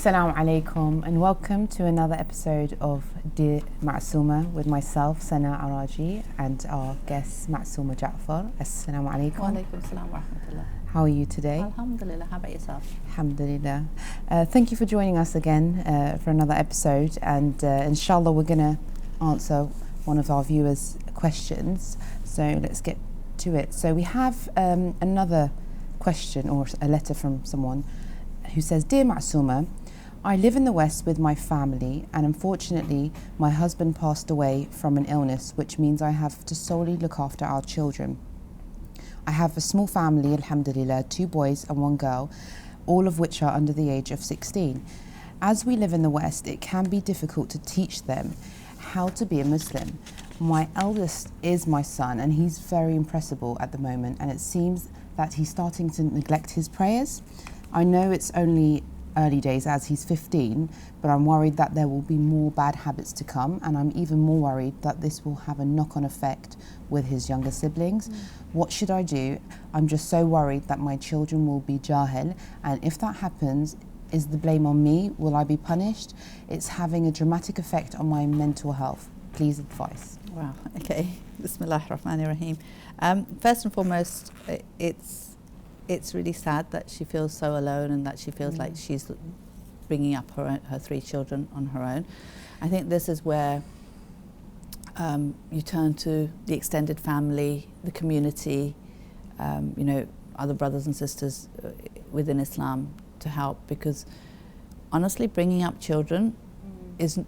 Assalamu alaikum and welcome to another episode of Dear Masuma with myself, Sana Araji, and our guest Masuma Jaffar. Assalamu alaikum. Wa alaikum salam wa rahmatullah. How are you today? Alhamdulillah, how about yourself? Alhamdulillah. Thank you for joining us again for another episode, and inshallah we're going to answer one of our viewers' questions. So let's get to it. So we have another question or a letter from someone who says, Dear Masuma, I live in the West with my family, and unfortunately my husband passed away from an illness, which means I have to solely look after our children. I have a small family, alhamdulillah, 2 boys and 1 girl, all of which are under the age of 16. As we live in the West, it can be difficult to teach them how to be a Muslim. My eldest is my son, and he's very impressible at the moment, and it seems that he's starting to neglect his prayers. I know it's only early days as he's 15, but I'm worried that there will be more bad habits to come, and I'm even more worried that this will have a knock-on effect with his younger siblings. What should I do? I'm just so worried that my children will be jahil, and if that happens, is the blame on me? Will I be punished? It's having a dramatic effect on my mental health. Please advise. Wow, okay. Bismillahir Rahmanir Rahim. First and foremost, it's really sad that she feels so alone and that she feels like she's bringing up her 3 children on her own. I think this is where you turn to the extended family, the community, other brothers and sisters within Islam to help, because honestly, bringing up children is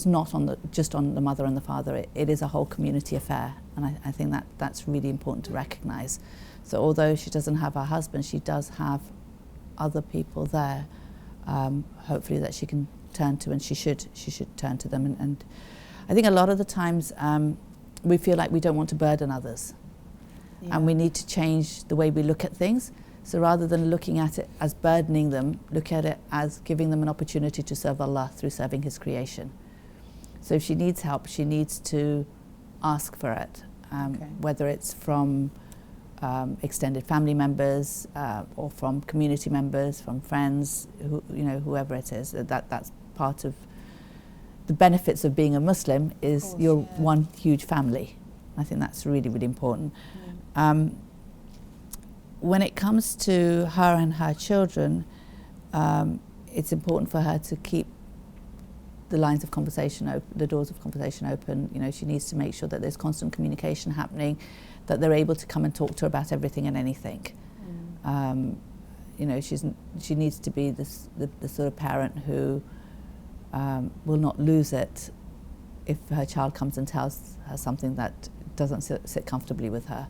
not just on the mother and the father. It is a whole community affair, and I think that's really important to recognise. So although she doesn't have her husband, she does have other people there, hopefully that she can turn to, and she should turn to them. And I think a lot of the times we feel like we don't want to burden others, and we need to change the way we look at things. So rather than looking at it as burdening them, look at it as giving them an opportunity to serve Allah through serving His creation. So if she needs help, she needs to ask for it, whether it's from extended family members or from community members, from friends, whoever it is. That's part of the benefits of being a Muslim, is you're one huge family. I think that's really, really important. When it comes to her and her children, it's important for her to keep the lines of conversation open, the doors of conversation open. She needs to make sure that there's constant communication happening, that they're able to come and talk to her about everything and anything. She needs to be the sort of parent who will not lose it if her child comes and tells her something that doesn't sit comfortably with her.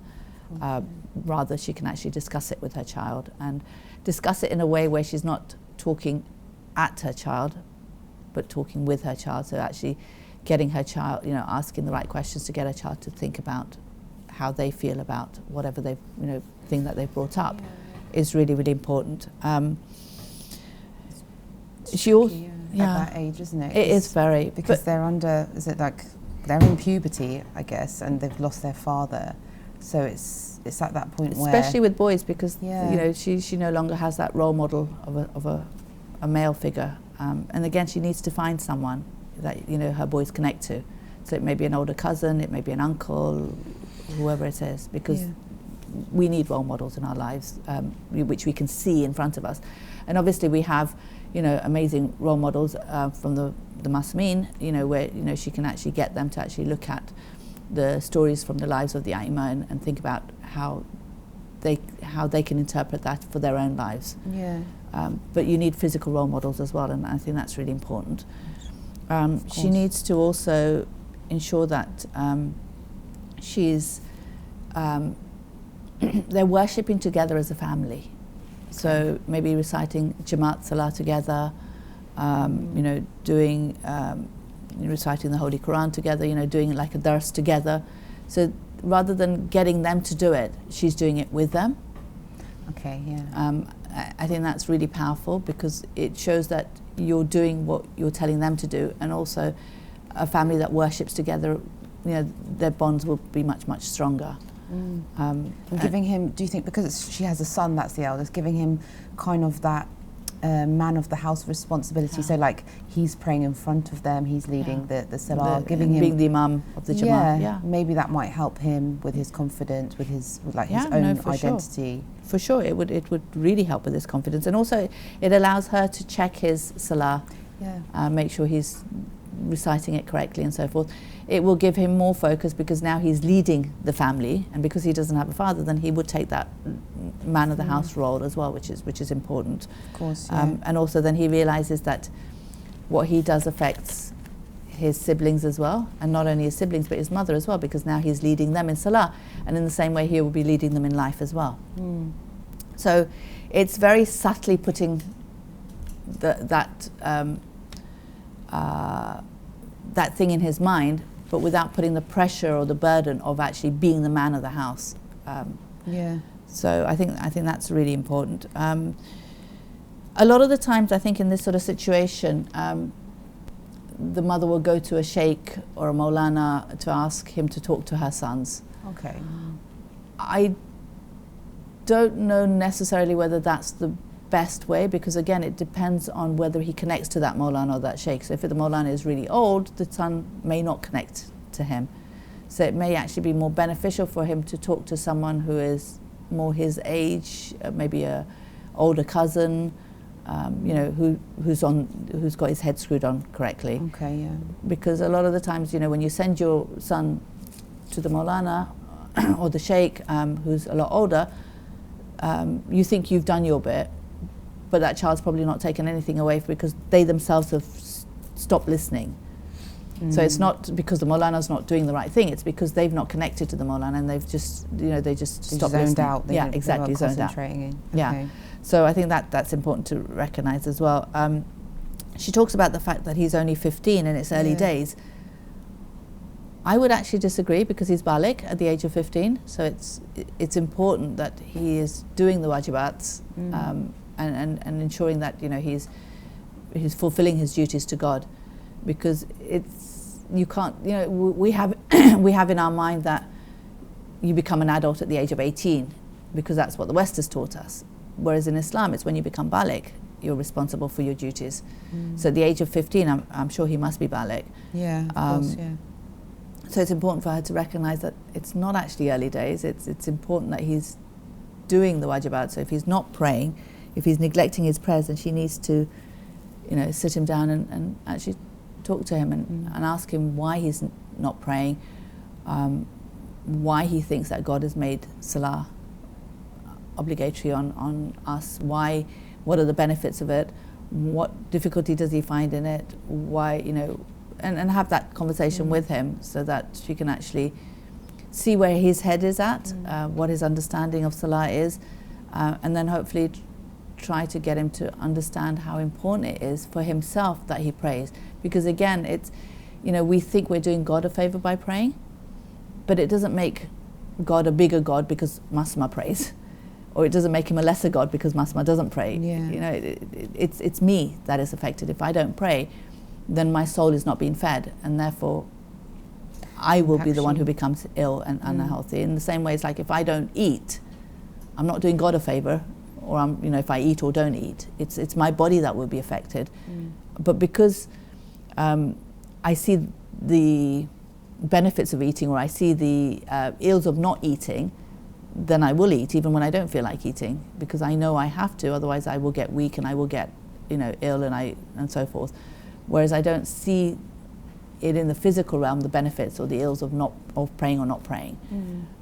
Rather, she can actually discuss it with her child, and discuss it in a way where she's not talking at her child, but talking with her child. So actually getting her child, asking the right questions to get her child to think about how they feel about whatever they've, thing that they've brought up is really, really important. She also, at that age, isn't it? It is very, because they're under. Is it like they're in puberty, I guess, and they've lost their father. So it's at that point where, especially with boys, because she no longer has that role model of a male figure, and again she needs to find someone that her boys connect to. So it may be an older cousin, it may be an uncle, whoever it is, because we need role models in our lives, which we can see in front of us. And obviously we have amazing role models from the Masumin, where she can actually get them to actually look at the stories from the lives of the Alima and think about how they can interpret that for their own lives. But you need physical role models as well, and I think that's really important. She needs to also ensure that they're worshipping together as a family. So maybe reciting Jamaat Salah together, doing reciting the Holy Quran together, doing like a dars together. So rather than getting them to do it, she's doing it with them. I think that's really powerful, because it shows that you're doing what you're telling them to do, and also a family that worships together, their bonds will be much, much stronger. And giving him, do you think, because she has a son that's the eldest, giving him kind of that man of the house responsibility. So like he's praying in front of them, he's leading the salah, giving him, being the imam of the Jama'ah. Yeah, maybe that might help him with his confidence, with his his own identity. For sure, it would really help with his confidence, and also it allows her to check his salah, make sure he's reciting it correctly and so forth. It will give him more focus because now he's leading the family, and because he doesn't have a father, then he would take that man of the house role as well, which is important. Of course, and also then he realizes that what he does affects his siblings as well, and not only his siblings but his mother as well, because now he's leading them in salah, and in the same way he will be leading them in life as well. So it's very subtly putting that thing in his mind, but without putting the pressure or the burden of actually being the man of the house. So I think that's really important. A lot of the times, I think in this sort of situation, the mother will go to a sheikh or a maulana to ask him to talk to her sons. Okay. I don't know necessarily whether that's the best way, because again it depends on whether he connects to that maulana or that sheikh. So if the maulana is really old, the son may not connect to him. So it may actually be more beneficial for him to talk to someone who is more his age, maybe a older cousin, who's got his head screwed on correctly. Okay, yeah. Because a lot of the times, when you send your son to the maulana or the sheikh, who's a lot older, you think you've done your bit, but that child's probably not taken anything away because they themselves have stopped listening. So it's not because the maulana's not doing the right thing, it's because they've not connected to the maulana, and they've just, they just stopped listening. Zoned out. Exactly, zoned out. Okay. Yeah. So I think that's important to recognize as well. She talks about the fact that he's only 15 and it's early days. I would actually disagree, because he's Ballack at the age of 15, so it's important that he is doing the wajibats and ensuring that he's fulfilling his duties to God, because you can't, we have we have in our mind that you become an adult at the age of 18 because that's what the West has taught us, whereas in Islam it's when you become Ballack you're responsible for your duties. So at the age of 15 I'm sure he must be Ballack. Of course, So it's important for her to recognize that it's not actually early days. It's important that he's doing the wajibat. So if he's not praying, if he's neglecting his prayers, then she needs to, sit him down and actually talk to him and ask him why he's not praying, why he thinks that God has made salah obligatory on us, what are the benefits of it, what difficulty does he find in it, why, and have that conversation with him so that she can actually see where his head is at, what his understanding of salah is, and then hopefully try to get him to understand how important it is for himself that he prays. Because again, it's, we think we're doing God a favor by praying, but it doesn't make God a bigger God because Masuma prays, or it doesn't make him a lesser God because Masuma doesn't pray. It's me that is affected. If I don't pray, then my soul is not being fed, and therefore I will be the one who becomes ill and unhealthy. In the same way, it's like if I don't eat, I'm not doing God a favor, or if I eat or don't eat, it's my body that will be affected. But because I see the benefits of eating, or I see the ills of not eating, then I will eat even when I don't feel like eating, because I know I have to, otherwise I will get weak and I will get ill and so forth. Whereas I don't see it in the physical realm, the benefits or the ills of praying or not praying,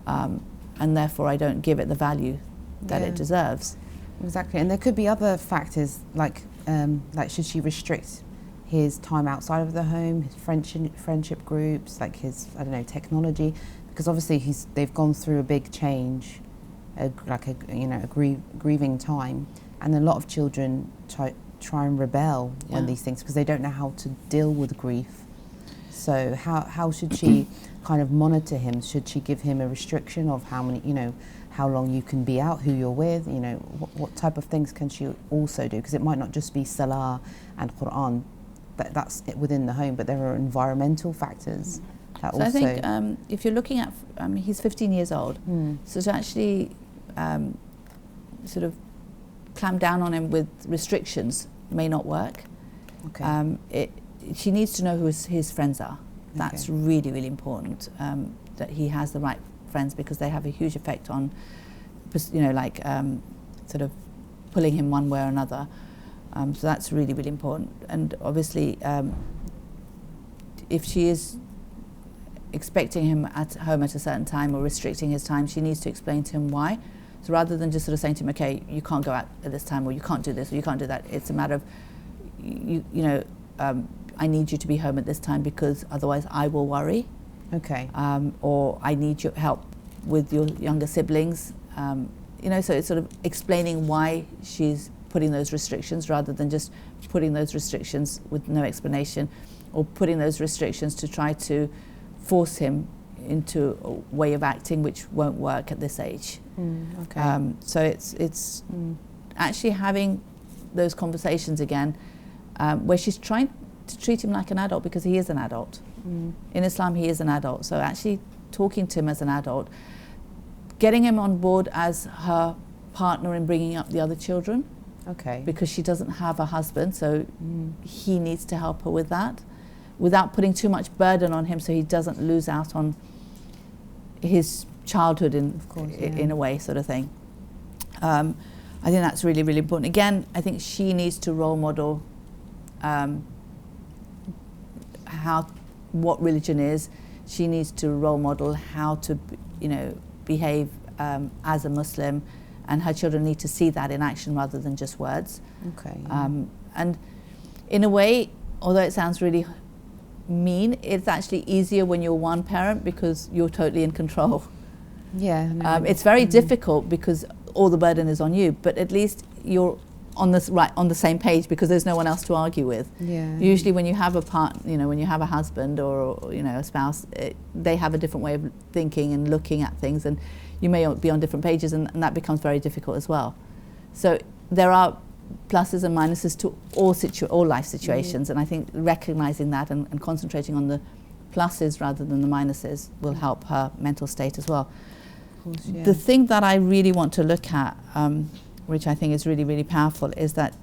and therefore I don't give it the value that it deserves. Exactly, and there could be other factors like should she restrict his time outside of the home, his friendship groups, like his technology, because obviously they've gone through a big change, a grieving time, and a lot of children try and rebel on these things because they don't know how to deal with grief. So how should she kind of monitor him? Should she give him a restriction of how many, how long you can be out, who you're with, what type of things can she also do? Because it might not just be Salah and Quran, that's it within the home, but there are environmental factors that also... I think if you're looking at, he's 15 years old, so to actually sort of clamp down on him with restrictions may not work. Okay. She needs to know who his friends are. That's Okay. really, really important, that he has the right friends, because they have a huge effect on, you know, like sort of pulling him one way or another. So that's really, really important. And obviously, if she is expecting him at home at a certain time or restricting his time, she needs to explain to him why. So rather than just sort of saying to him, okay, you can't go out at this time, or you can't do this, or you can't do that, it's a matter of, you know, I need you to be home at this time because otherwise I will worry. Okay. Or I need your help with your younger siblings. You know, so it's sort of explaining why she's putting those restrictions, rather than just putting those restrictions with no explanation, or putting those restrictions to try to force him into a way of acting which won't work at this age. Okay. So it's actually having those conversations again, where she's trying to treat him like an adult, because he is an adult. In Islam, he is an adult. So actually talking to him as an adult, getting him on board as her partner in bringing up the other children. Okay. Because she doesn't have a husband, so he needs to help her with that, without putting too much burden on him, so he doesn't lose out on his childhood in a way, sort of thing. I think that's really, really important. Again, I think she needs to role model what religion is. She needs to role model how to, you know, behave as a Muslim, and her children need to see that in action rather than just words. Okay. And in a way, although it sounds really mean, it's actually easier when you're one parent, because you're totally in control. Yeah. No, It's very difficult because all the burden is on you, but at least you're on the same page, because there's no one else to argue with. Yeah. Usually when you have a when you have a husband or you know, a spouse, they have a different way of thinking and looking at things, and you may be on different pages, and that becomes very difficult as well. So there are pluses and minuses to all life situations, and I think recognizing that and concentrating on the pluses rather than the minuses will help her mental state as well. Of course, yeah. The thing that I really want to look at, which I think is really, really powerful, is that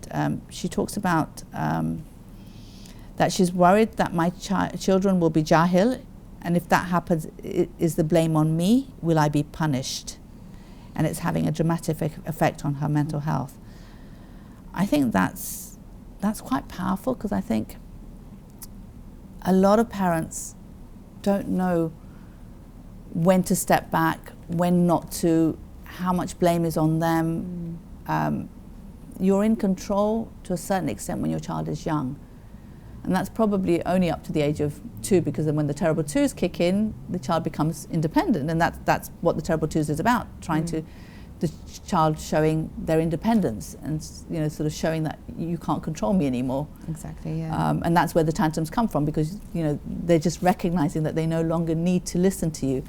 she talks about that she's worried that my children will be jahil, and if that happens, is the blame on me? Will I be punished? And it's having a dramatic effect on her mental health. I think that's quite powerful, because I think a lot of parents don't know when to step back, when not to, how much blame is on them. You're in control to a certain extent when your child is young, and that's probably only up to the age of 2, because then when the terrible twos kick in, the child becomes independent, and that's what the terrible twos is about, trying to, the child showing their independence, and you know, sort of showing that you can't control me anymore. Exactly, yeah. And that's where the tantrums come from, because you know, they're just recognizing that they no longer need to listen to you.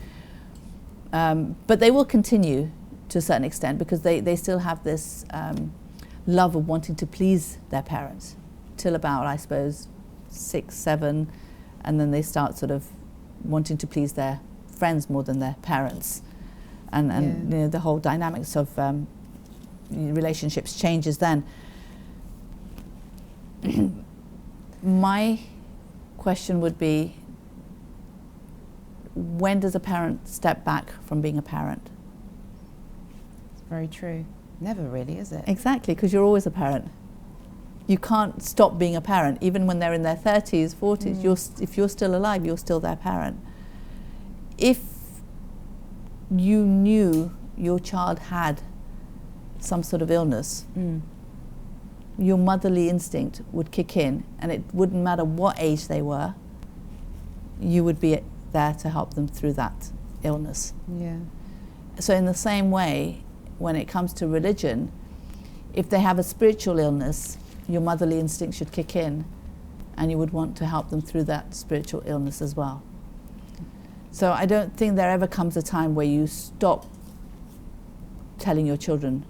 But they will continue to a certain extent, because they still have this love of wanting to please their parents till about, I suppose, 6, 7, and then they start sort of wanting to please their friends more than their parents, and you know, the whole dynamics of relationships changes then. My question would be, when does a parent step back from being a parent? It's very true. Never really, is it? Exactly, because you're always a parent. You can't stop being a parent, even when they're in their 30s, 40s. If you're still alive, you're still their parent. If you knew your child had some sort of illness, your motherly instinct would kick in, and it wouldn't matter what age they were, you would be there to help them through that illness. Yeah. So in the same way, when it comes to religion, if they have a spiritual illness, your motherly instinct should kick in, and you would want to help them through that spiritual illness as well. So I don't think there ever comes a time where you stop telling your children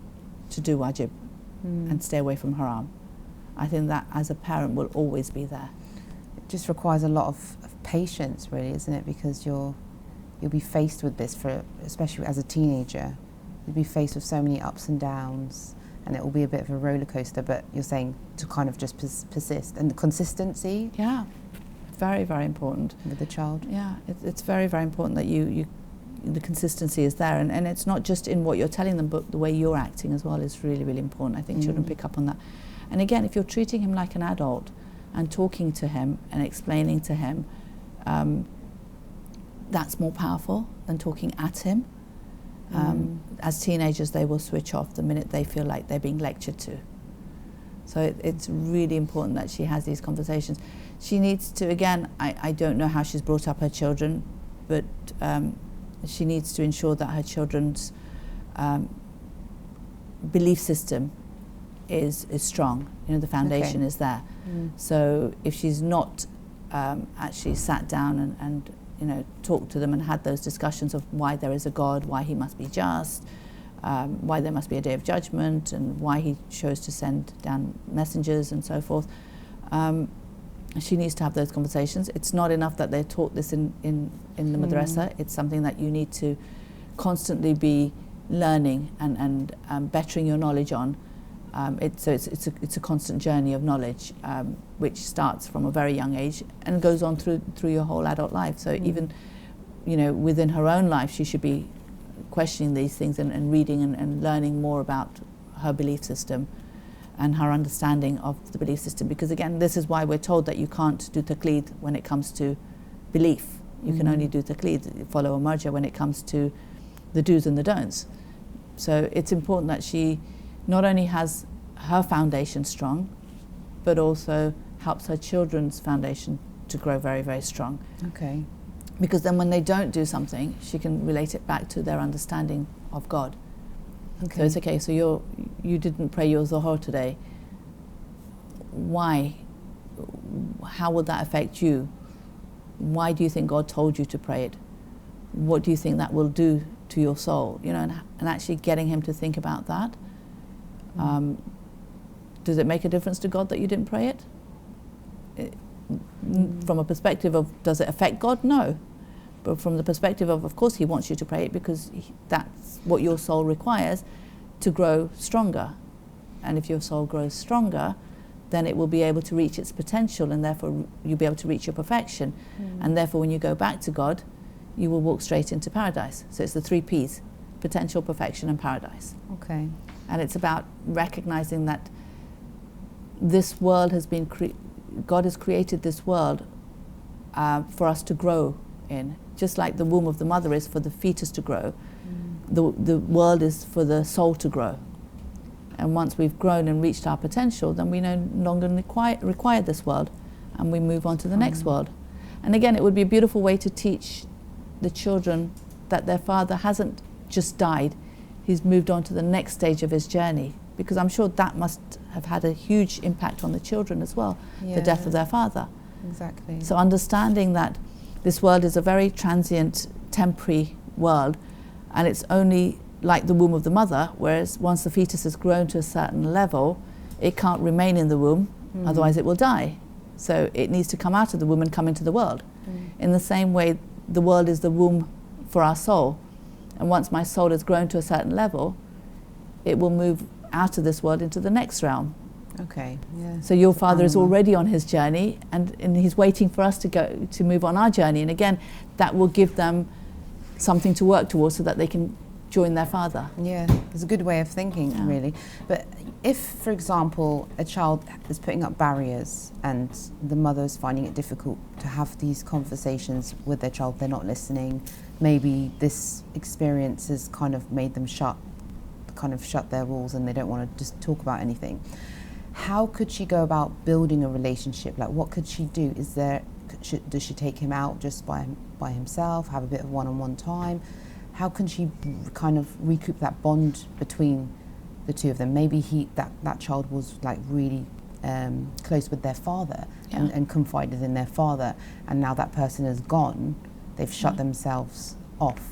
to do wajib and stay away from haram. I think that as a parent will always be there. It just requires a lot of patience, really, isn't it? Because you'll be faced with this, especially as a teenager. You'll be faced with so many ups and downs, and it will be a bit of a roller coaster, but you're saying to kind of just persist, and the consistency. Yeah, very, very important. With the child. Yeah, it's very, very important that the consistency is there, and it's not just in what you're telling them, but the way you're acting as well is really, really important. I think children pick up on that. And again, if you're treating him like an adult and talking to him and explaining to him, that's more powerful than talking at him. As teenagers, they will switch off the minute they feel like they're being lectured to. So it's really important that she has these conversations. She needs to, again, I don't know how she's brought up her children, but she needs to ensure that her children's belief system is strong. You know, the foundation is there. So if she's not actually sat down and you know, talked to them and had those discussions of why there is a God, why he must be just, why there must be a day of judgment, and why he chose to send down messengers and so forth, she needs to have those conversations. It's not enough that they're taught this in the madrasa. It's something that you need to constantly be learning and bettering your knowledge on. It's a constant journey of knowledge, which starts from a very young age and goes on through your whole adult life. So even, you know, within her own life, she should be questioning these things and reading and learning more about her belief system and her understanding of the belief system. Because again, this is why we're told that you can't do taqleed when it comes to belief. You can only do taqleed, follow a marja, when it comes to the do's and the don'ts. So it's important that she not only has her foundation strong, but also helps her children's foundation to grow very, very strong. Okay. Because then when they don't do something, she can relate it back to their understanding of God. Okay. So it's okay, so you didn't pray your Zuhur today. Why? How would that affect you? Why do you think God told you to pray it? What do you think that will do to your soul? You know, and actually getting him to think about that. Does it make a difference to God that you didn't pray it? From a perspective of, does it affect God? No. But from the perspective of course he wants you to pray it, because that's what your soul requires to grow stronger. And if your soul grows stronger, then it will be able to reach its potential, and therefore you'll be able to reach your perfection. And therefore when you go back to God, you will walk straight into paradise. So it's the 3 P's: potential, perfection, and paradise. Okay. And it's about recognizing that this world has been, God has created this world for us to grow in. Just like the womb of the mother is for the fetus to grow, the world is for the soul to grow. And once we've grown and reached our potential, then we no longer require this world, and we move on to the next world. And again, it would be a beautiful way to teach the children that their father hasn't just died, he's moved on to the next stage of his journey, because I'm sure that must have had a huge impact on the children as well, the death of their father. Exactly. So understanding that this world is a very transient, temporary world, and it's only like the womb of the mother, whereas once the fetus has grown to a certain level, it can't remain in the womb, otherwise it will die. So it needs to come out of the womb and come into the world. In the same way, the world is the womb for our soul. And once my soul has grown to a certain level, it will move out of this world into the next realm. Okay. Yeah. So your father is already on his journey, and he's waiting for us to move on our journey. And again, that will give them something to work towards so that they can join their father. Yeah, it's a good way of thinking, really. But if, for example, a child is putting up barriers and the mother is finding it difficult to have these conversations with their child, they're not listening, maybe this experience has kind of made them shut their walls and they don't want to just talk about anything. How could she go about building a relationship? Like, what could she do? Does she take him out just by himself, have a bit of one-on-one time? How can she kind of recoup that bond between the two of them? Maybe that child was like really close with their father and confided in their father, and now that person is gone, they've shut themselves off.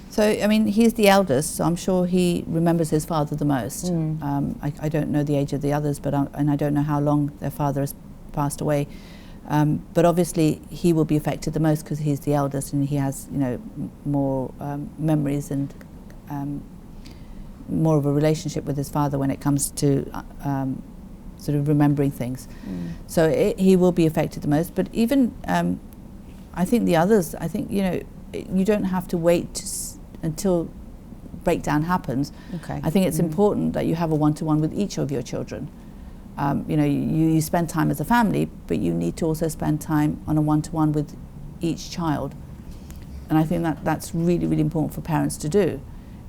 So, I mean, he's the eldest, so I'm sure he remembers his father the most. I don't know the age of the others, and I don't know how long their father has passed away. But obviously, he will be affected the most because he's the eldest and he has, more memories and more of a relationship with his father when it comes to sort of remembering things. So he will be affected the most. But even I think the others, I think, you know, you don't have to wait until breakdown happens. Okay. I think it's important that you have a one-to-one with each of your children. You know, you spend time as a family, but you need to also spend time on a one-to-one with each child. And I think that's really, really important for parents to do.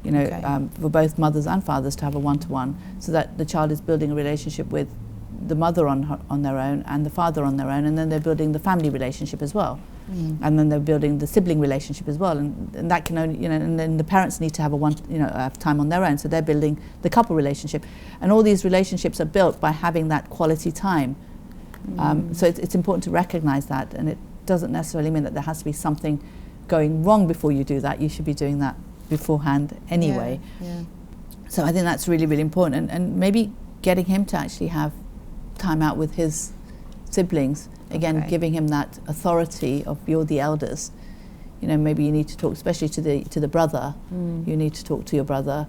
You know, for both mothers and fathers to have a one-to-one, so that the child is building a relationship with the mother on their own and the father on their own, and then they're building the family relationship as well. And then they're building the sibling relationship as well, and that can only, you know, and then the parents need to have have time on their own, so they're building the couple relationship, and all these relationships are built by having that quality time. So it's important to recognize that, and it doesn't necessarily mean that there has to be something going wrong before you do that. You should be doing that beforehand anyway. So I think that's really, really important, and maybe getting him to actually have time out with his siblings. Again, giving him that authority of you're the elders. You know, maybe you need to talk, especially to the brother. You need to talk to your brother.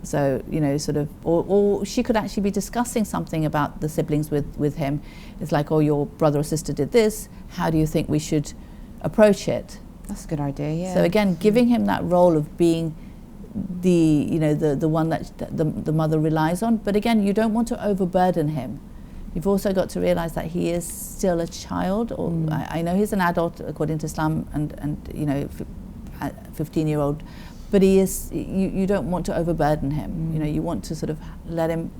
So, you know, sort of, or she could actually be discussing something about the siblings with him. It's like, oh, your brother or sister did this. How do you think we should approach it? That's a good idea. Yeah. So again, giving him that role of being the one that the mother relies on. But again, you don't want to overburden him. You've also got to realize that he is still a child, or I know he's an adult according to Islam, and you know, 15-year-old, but he is. You don't want to overburden him. You know, you want to sort of let him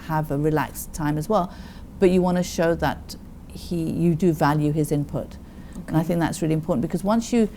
have a relaxed time as well, but you want to show that you do value his input, and I think that's really important, because once you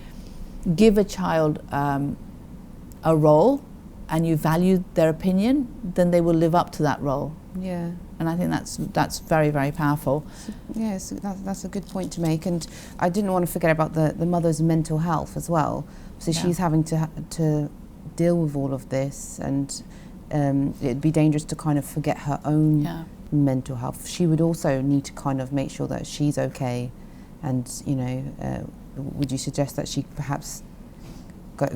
give a child a role and you value their opinion, then they will live up to that role. Yeah. And I think that's very, very powerful. Yes, that's a good point to make. And I didn't want to forget about the mother's mental health as well. So she's having to deal with all of this, and it'd be dangerous to kind of forget her own mental health. She would also need to kind of make sure that she's okay. And, you know, would you suggest that she perhaps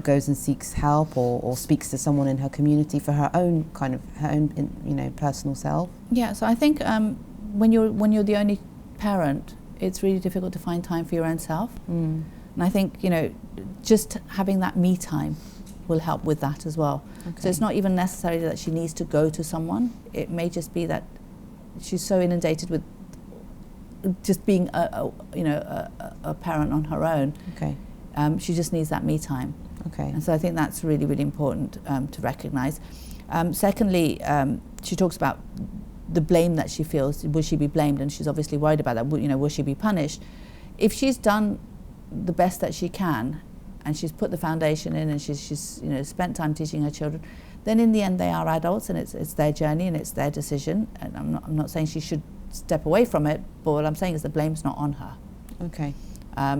goes and seeks help, or speaks to someone in her community for her own you know, personal self? Yeah, so I think when you're the only parent, it's really difficult to find time for your own self. And I think, you know, just having that me time will help with that as well. So it's not even necessary that she needs to go to someone. It may just be that she's so inundated with just being a parent on her own. She just needs that me time. And so I think that's really, really important to recognise. Secondly, she talks about the blame that she feels. Will she be blamed? And she's obviously worried about that. You know, will she be punished? If she's done the best that she can, and she's put the foundation in, and she's you know, spent time teaching her children, then in the end they are adults, and it's their journey and it's their decision. And I'm not saying she should step away from it, but what I'm saying is the blame's not on her.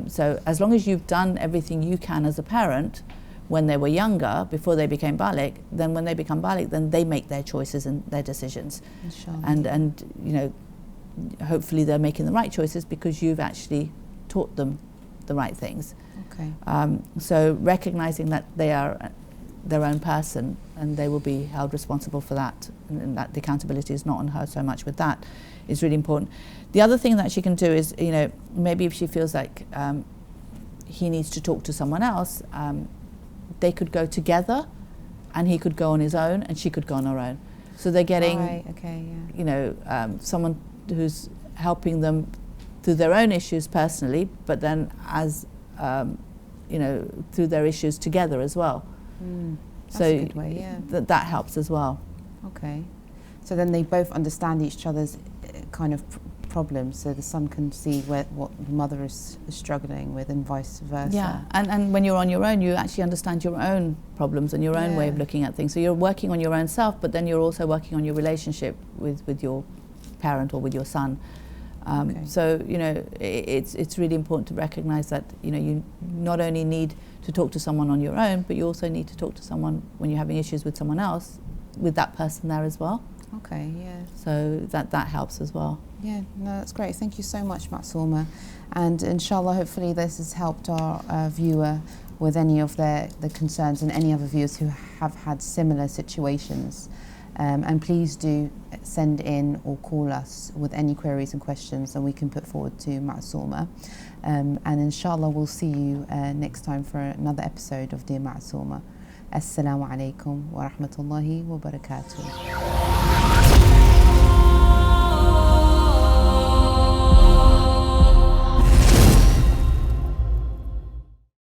So as long as you've done everything you can as a parent when they were younger, before they became Ballack, then when they become Ballack, then they make their choices and their decisions. And you know, hopefully they're making the right choices because you've actually taught them the right things. So recognizing that they are their own person and they will be held responsible for that, and that the accountability is not on her so much with that, is really important. The other thing that she can do is, you know, maybe if she feels like he needs to talk to someone else, they could go together, and he could go on his own and she could go on her own. So they're getting, you know, someone who's helping them through their own issues personally, but then as, you know, through their issues together as well. That's a good way, that helps as well. So then they both understand each other's kind of problems, so the son can see what the mother is struggling with, and vice versa. And when you're on your own, you actually understand your own problems and your own way of looking at things. So you're working on your own self, but then you're also working on your relationship with your parent or with your son. So, you know, it's really important to recognize that, you know, you not only need to talk to someone on your own, but you also need to talk to someone when you're having issues with someone else, with that person there as well. So that helps as well. No, that's great. Thank you so much, Masuma. And inshallah, hopefully this has helped our viewer with any of the concerns and any other viewers who have had similar situations. And please do send in or call us with any queries and questions that we can put forward to Masuma. And inshallah we'll see you next time for another episode of Dear Masuma. Assalamu alaikum wa rahmatullahi wa barakatuh.